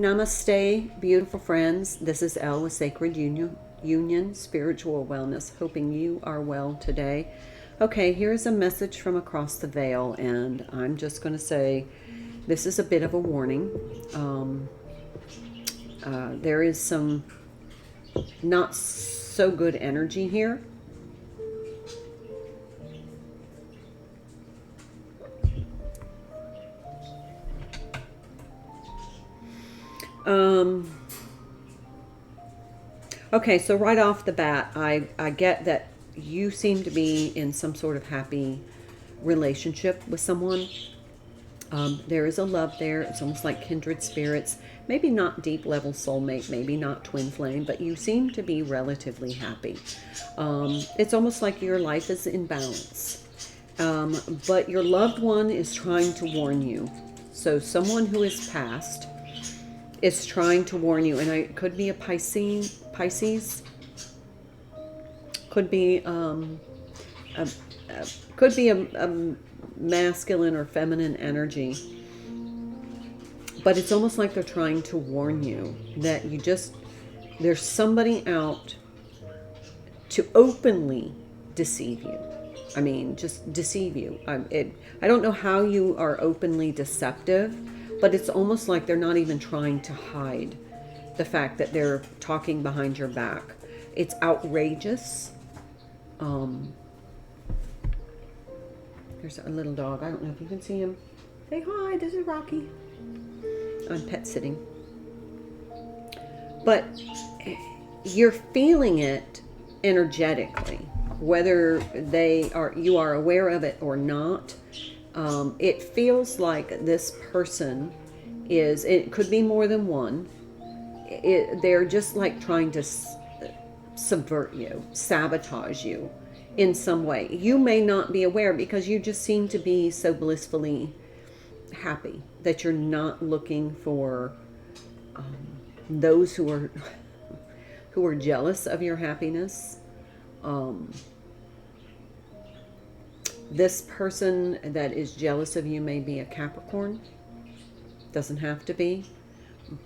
Namaste, beautiful friends. This is Elle with Sacred Union Spiritual Wellness, hoping you are well today. Okay, here's a message from across the veil, and I'm just going to say this is a bit of a warning. There is some not so good energy here. Okay, so right off the bat, I get that you seem to be in some sort of happy relationship with someone. There is a love there. It's almost like kindred spirits. Maybe not deep level soulmate, maybe not twin flame, but you seem to be relatively happy. It's almost like your life is in balance. But your loved one is trying to warn you. So someone who is passed is trying to warn you, and it could be a Pisces, could be a masculine or feminine energy, but it's almost like they're trying to warn you that there's somebody out to openly deceive you. I mean, just deceive you. I don't know how you are openly deceptive, but it's almost like they're not even trying to hide the fact that they're talking behind your back. It's outrageous. There's a little dog. I don't know if you can see him. Say hi, this is Rocky. I'm pet sitting. But you're feeling it energetically, whether you are aware of it or not. It feels like this person it could be more than one. They're just like trying to subvert you, sabotage you in some way. You may not be aware because you just seem to be so blissfully happy that you're not looking for those who are jealous of your happiness. This person that is jealous of you may be a Capricorn. Doesn't have to be.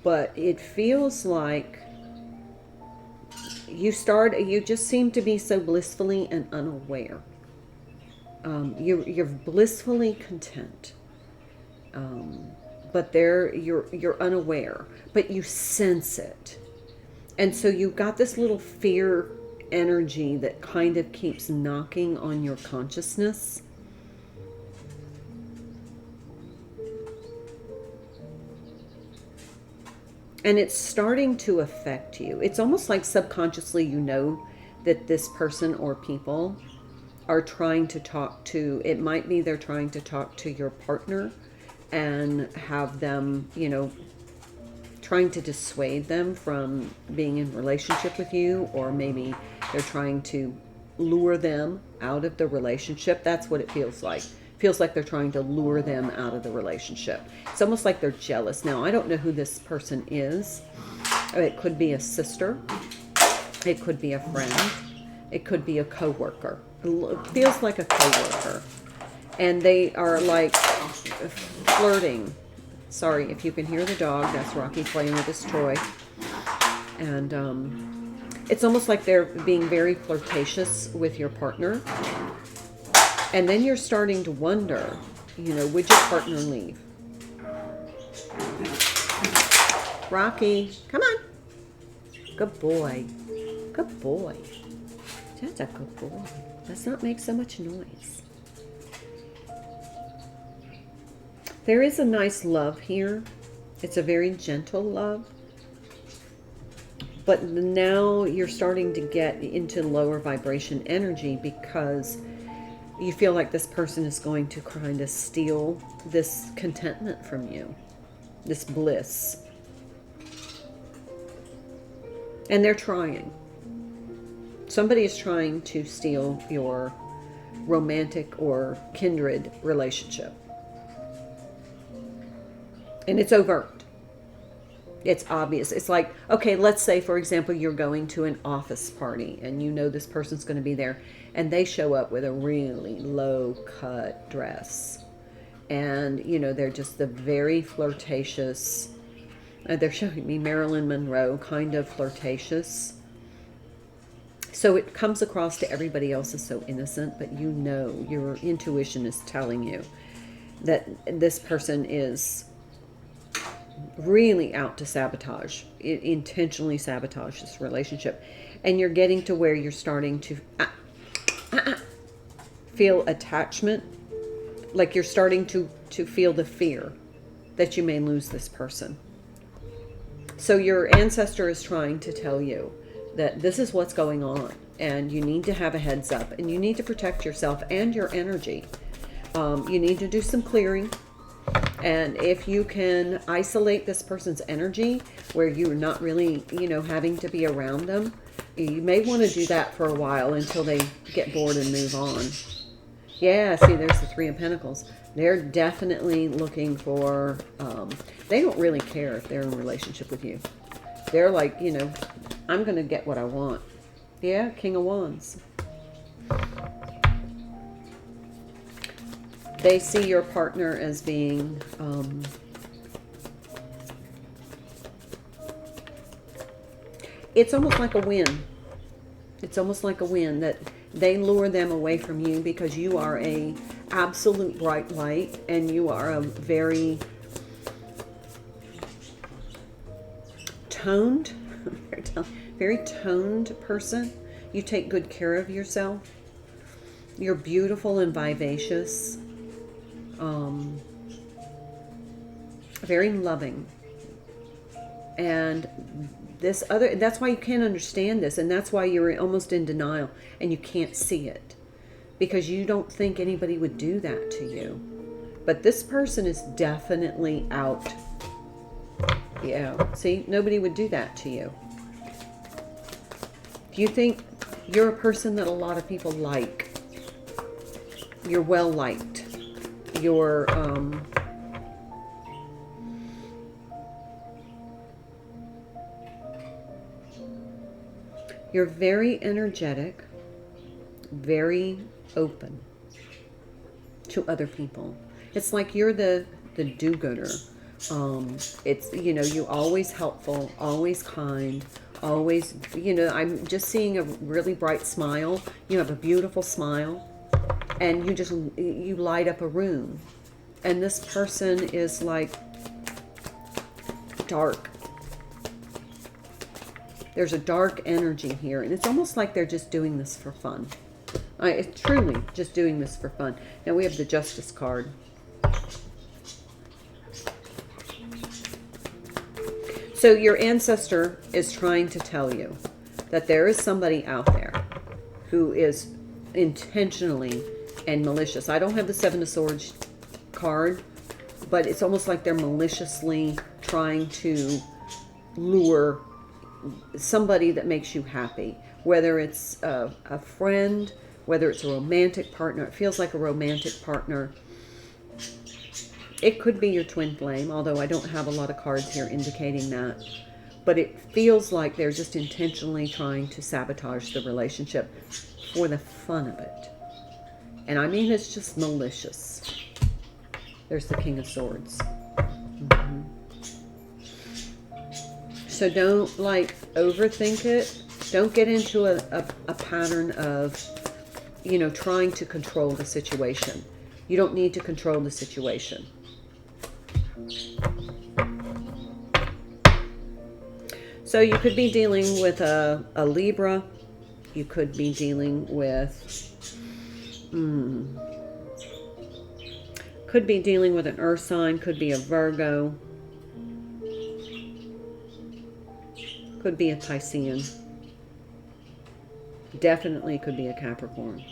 But it feels like you just seem to be so blissfully and unaware. You're blissfully content. But you're unaware, but you sense it. And so you've got this little fear energy that kind of keeps knocking on your consciousness. And it's starting to affect you. It's almost like subconsciously you know that this person or people are trying to talk to, it might be they're trying to talk to your partner and have them, trying to dissuade them from being in relationship with you, or maybe they're trying to lure them out of the relationship. That's what it feels like. It feels like they're trying to lure them out of the relationship. It's almost like they're jealous. Now, I don't know who this person is. It could be a sister. It could be a friend. It could be a coworker. It feels like a coworker. And they are like flirting. Sorry if you can hear the dog. That's Rocky playing with his toy. And it's almost like they're being very flirtatious with your partner. And then you're starting to wonder, would your partner leave? Rocky, come on. Good boy. Good boy. That's a good boy. Let's not make so much noise. There is a nice love here. It's a very gentle love. But now you're starting to get into lower vibration energy because you feel like this person is going to kind of steal this contentment from you, this bliss. And they're trying. Somebody is trying to steal your romantic or kindred relationship. And it's overt. It's obvious. It's like, okay, let's say, for example, you're going to an office party and you know this person's going to be there and they show up with a really low-cut dress. And, they're just the very flirtatious, They're showing me Marilyn Monroe, kind of flirtatious. So it comes across to everybody else as so innocent, but you know, your intuition is telling you that this person is really out to sabotage, intentionally sabotage this relationship. And you're getting to where you're starting to feel attachment, like you're starting to feel the fear that you may lose this person. So your ancestor is trying to tell you that this is what's going on, and you need to have a heads up, and you need to protect yourself and your energy. You need to do some clearing. And if you can isolate this person's energy where you're not really, having to be around them, you may want to do that for a while until they get bored and move on. Yeah, see, there's the Three of Pentacles. They're definitely looking for, they don't really care if they're in a relationship with you. They're like, I'm going to get what I want. Yeah, King of Wands. They see your partner as being, it's almost like a win. It's almost like a win that they lure them away from you because you are a absolute bright light, and you are a very toned, very toned person. You take good care of yourself. You're beautiful and vivacious. Very loving. And that's why you can't understand this, and that's why you're almost in denial and you can't see it, because you don't think anybody would do that to you. But this person is definitely out. Yeah, see, nobody would do that to you. Do you think you're a person that a lot of people like? You're well liked. You're you're very energetic, very open to other people. It's like you're the do-gooder. It's, you're always helpful, always kind, always, I'm just seeing a really bright smile. You have a beautiful smile, and you light up a room. And this person is like dark. There's a dark energy here, and it's almost like they're just doing this for fun. It's truly just doing this for fun. Now we have the Justice card. So your ancestor is trying to tell you that there is somebody out there who is intentionally and malicious. I don't have the Seven of Swords card, but it's almost like they're maliciously trying to lure somebody that makes you happy, whether it's a friend, whether it's a romantic partner. It feels like a romantic partner. It could be your twin flame, although I don't have a lot of cards here indicating that. But it feels like they're just intentionally trying to sabotage the relationship for the fun of it. And I mean, it's just malicious. There's the King of Swords. Mm-hmm. So don't overthink it. Don't get into a pattern of, trying to control the situation. You don't need to control the situation. So you could be dealing with a Libra. You could be dealing with, could be dealing with an Earth sign, could be a Virgo, could be a Piscean. Definitely could be a Capricorn.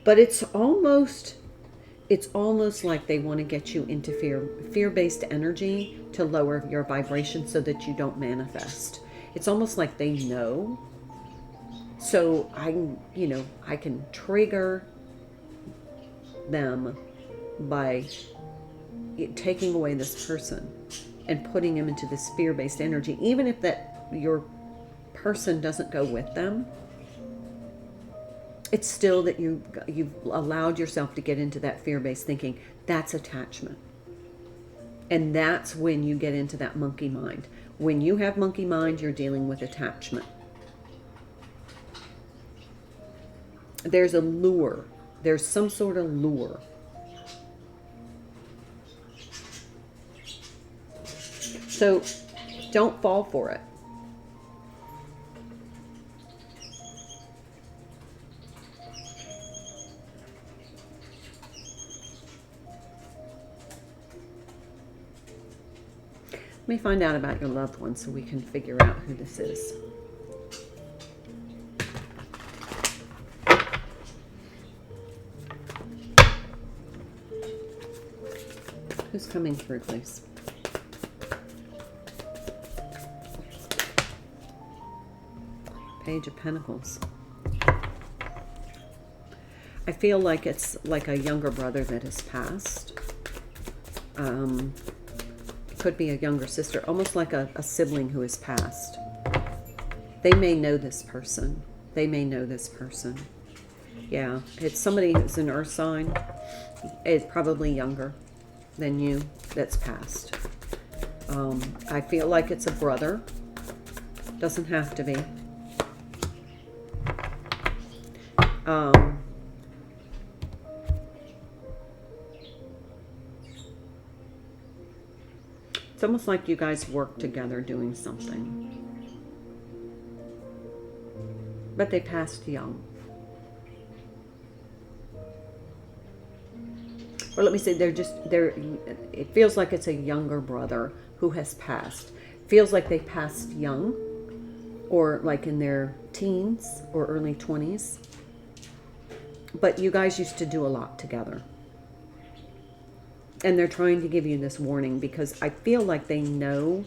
But it's almost like they want to get you into fear-based energy to lower your vibration so that you don't manifest. It's almost like they know. So I can trigger them by taking away this person and putting them into this fear-based energy, even if your person doesn't go with them. It's still that you've allowed yourself to get into that fear-based thinking. That's attachment. And that's when you get into that monkey mind. When you have monkey mind, you're dealing with attachment. There's a lure. There's some sort of lure. So don't fall for it. Let me find out about your loved one so we can figure out who this is. Who's coming through, please? Page of Pentacles. I feel like it's like a younger brother that has passed. Could be a younger sister, almost like a sibling who has passed. They may know this person. They may know this person. Yeah, it's somebody who's an earth sign. It's probably younger than you that's passed. I feel like it's a brother. Doesn't have to be. It's almost like you guys work together doing something. But they passed young. Or let me say, it feels like it's a younger brother who has passed. Feels like they passed young, or like in their teens or early 20s. But you guys used to do a lot together. And they're trying to give you this warning because I feel like they know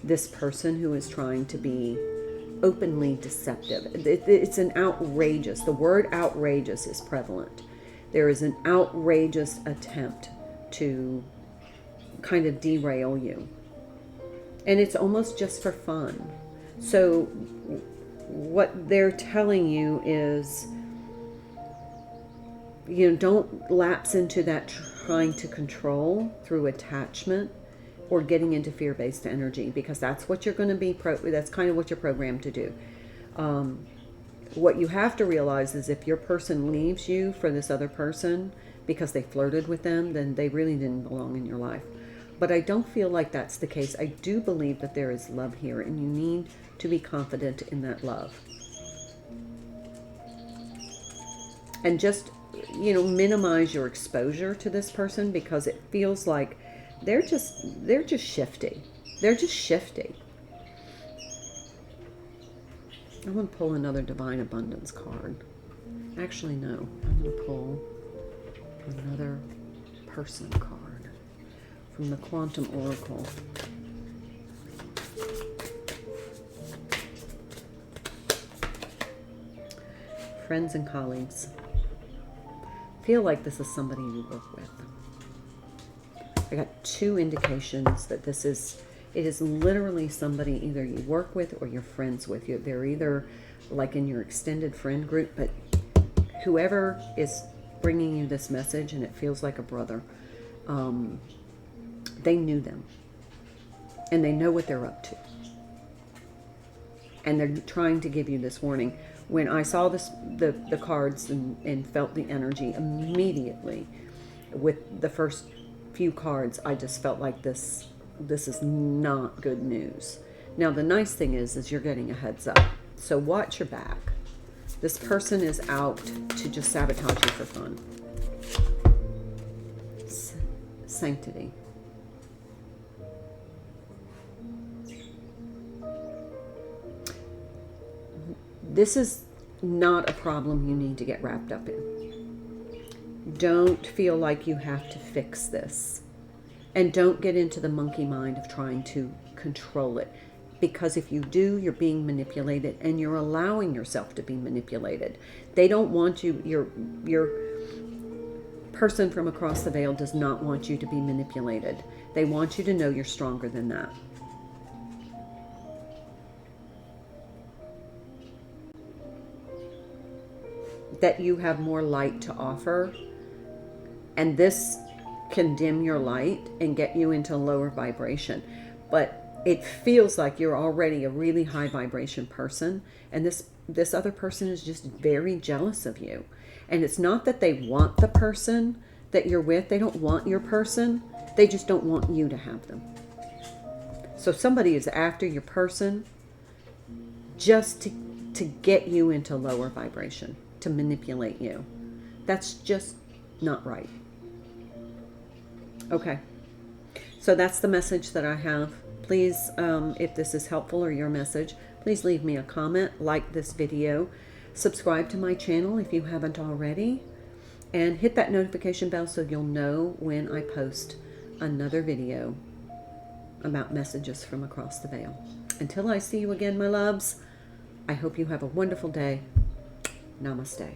this person who is trying to be openly deceptive. It's an outrageous, the word outrageous is prevalent. There is an outrageous attempt to kind of derail you. And it's almost just for fun. So what they're telling you is, don't lapse into that trying to control through attachment or getting into fear-based energy, because that's what you're going to be, that's kind of what you're programmed to do. What you have to realize is if your person leaves you for this other person because they flirted with them, then they really didn't belong in your life. But I don't feel like that's the case. I do believe that there is love here, and you need to be confident in that love. And just, minimize your exposure to this person, because it feels like they're just shifty. They're just shifty. I'm going to pull another Divine Abundance card. Actually, no. I'm going to pull another person card from the Quantum Oracle. Friends and colleagues. Feel like this is somebody you work with. I got two indications that it is literally somebody either you work with or you're friends with. They're either like in your extended friend group, but whoever is bringing you this message, and it feels like a brother, they knew them. And they know what they're up to. And they're trying to give you this warning. When I saw the cards and felt the energy immediately with the first few cards, I just felt like this is not good news. Now, the nice thing is you're getting a heads up. So watch your back. This person is out to just sabotage you for fun. Sanctity. This is not a problem you need to get wrapped up in. Don't feel like you have to fix this. And don't get into the monkey mind of trying to control it. Because if you do, you're being manipulated, and you're allowing yourself to be manipulated. They don't want you, your person from across the veil does not want you to be manipulated. They want you to know you're stronger than that. That you have more light to offer. And this can dim your light and get you into lower vibration. But it feels like you're already a really high vibration person, and this other person is just very jealous of you. And it's not that they want the person that you're with. They don't want your person. They just don't want you to have them. So somebody is after your person just to get you into lower vibration, to manipulate you. That's just not right. Okay. So that's the message that I have. Please, if this is helpful or your message, please leave me a comment, like this video, subscribe to my channel if you haven't already, and hit that notification bell so you'll know when I post another video about messages from across the veil. Until I see you again, my loves, I hope you have a wonderful day. Namaste.